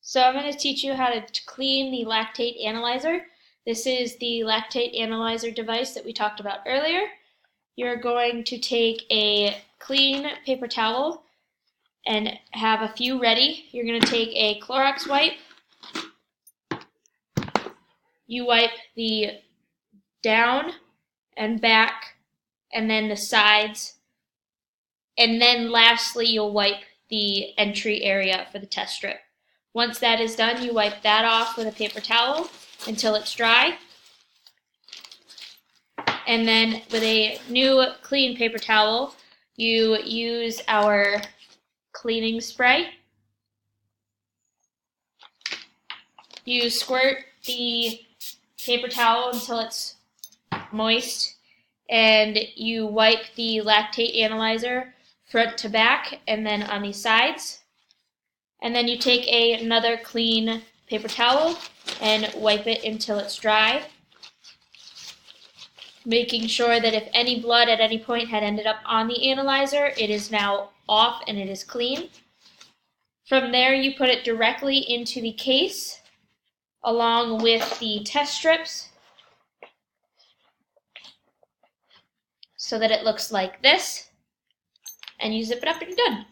So I'm going to teach you how to clean the lactate analyzer. This is the lactate analyzer device that we talked about earlier. You're going to take a clean paper towel and have a few ready. You're going to take a Clorox wipe. You wipe the down and back and then the sides. And then lastly, you'll wipe the entry area for the test strip. Once that is done, you wipe that off with a paper towel until it's dry. And then with a new clean paper towel, you use our cleaning spray. You squirt the paper towel until it's moist, and you wipe the lactate analyzer front to back and then on the sides. And then you take another clean paper towel and wipe it until it's dry, making sure that if any blood at any point had ended up on the analyzer, it is now off and it is clean. From there, you put it directly into the case along with the test strips so that it looks like this, and you zip it up and you're done.